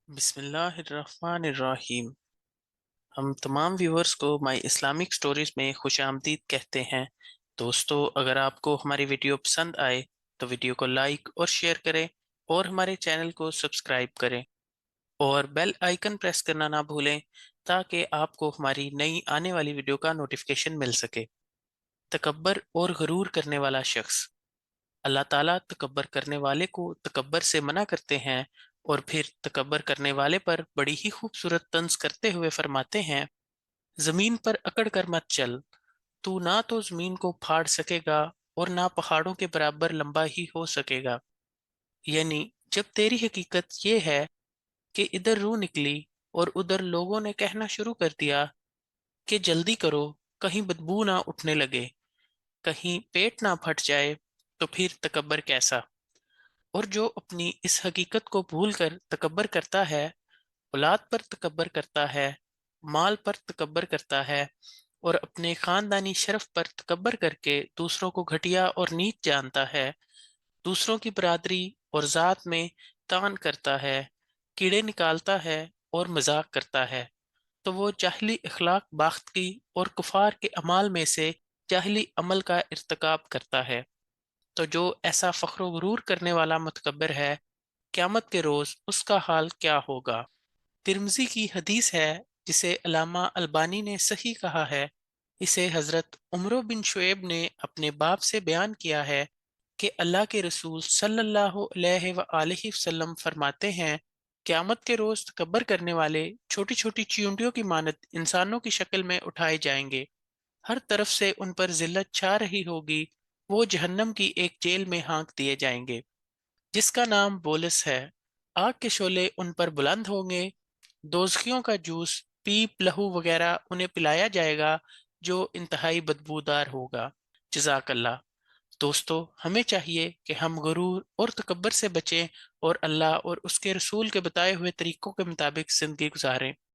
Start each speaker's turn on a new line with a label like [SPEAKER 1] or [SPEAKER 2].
[SPEAKER 1] بسم اللہ الرحمن الرحیم۔ ہم تمام ویورز کو مائی اسلامک سٹوریز میں خوش آمدید کہتے ہیں۔ دوستو، اگر آپ کو ہماری ویڈیو پسند آئے تو ویڈیو کو لائک اور شیئر کریں اور ہمارے چینل کو سبسکرائب کریں اور بیل آئیکن پریس کرنا نہ بھولیں تاکہ آپ کو ہماری نئی آنے والی ویڈیو کا نوٹیفیکیشن مل سکے۔ تکبر اور غرور کرنے والا شخص۔ اللہ تعالیٰ تکبر کرنے والے کو تکبر سے منع کرتے ہیں اور پھر تکبر کرنے والے پر بڑی ہی خوبصورت طنز کرتے ہوئے فرماتے ہیں: زمین پر اکڑ کر مت چل، تو نہ تو زمین کو پھاڑ سکے گا اور نہ پہاڑوں کے برابر لمبا ہی ہو سکے گا۔ یعنی جب تیری حقیقت یہ ہے کہ ادھر روح نکلی اور ادھر لوگوں نے کہنا شروع کر دیا کہ جلدی کرو، کہیں بدبو نہ اٹھنے لگے، کہیں پیٹ نہ پھٹ جائے، تو پھر تکبر کیسا؟ اور جو اپنی اس حقیقت کو بھول کر تکبر کرتا ہے، اولاد پر تکبر کرتا ہے، مال پر تکبر کرتا ہے اور اپنے خاندانی شرف پر تکبر کر کے دوسروں کو گھٹیا اور نیچ جانتا ہے، دوسروں کی برادری اور ذات میں طعن کرتا ہے، کیڑے نکالتا ہے اور مذاق کرتا ہے، تو وہ جاہلی اخلاق باختگی اور کفار کے اعمال میں سے جاہلی عمل کا ارتکاب کرتا ہے۔ تو جو ایسا فخر و غرور کرنے والا متکبر ہے، قیامت کے روز اس کا حال کیا ہوگا؟ ترمذی کی حدیث ہے، جسے علامہ البانی نے صحیح کہا ہے۔ اسے حضرت عمرو بن شعیب نے اپنے باپ سے بیان کیا ہے کہ اللہ کے رسول صلی اللہ علیہ وآلہ وسلم فرماتے ہیں: قیامت کے روز تکبر کرنے والے چھوٹی چھوٹی چیونٹیوں کی مانند انسانوں کی شکل میں اٹھائے جائیں گے، ہر طرف سے ان پر ذلت چھا رہی ہوگی، وہ جہنم کی ایک جیل میں ہانک دیے جائیں گے جس کا نام بولس ہے۔ آگ کے شعلے ان پر بلند ہوں گے، دوزخیوں کا جوس، پیپ، لہو وغیرہ انہیں پلایا جائے گا جو انتہائی بدبودار ہوگا۔ جزاک اللہ۔ دوستو، ہمیں چاہیے کہ ہم غرور اور تکبر سے بچیں اور اللہ اور اس کے رسول کے بتائے ہوئے طریقوں کے مطابق زندگی گزاریں۔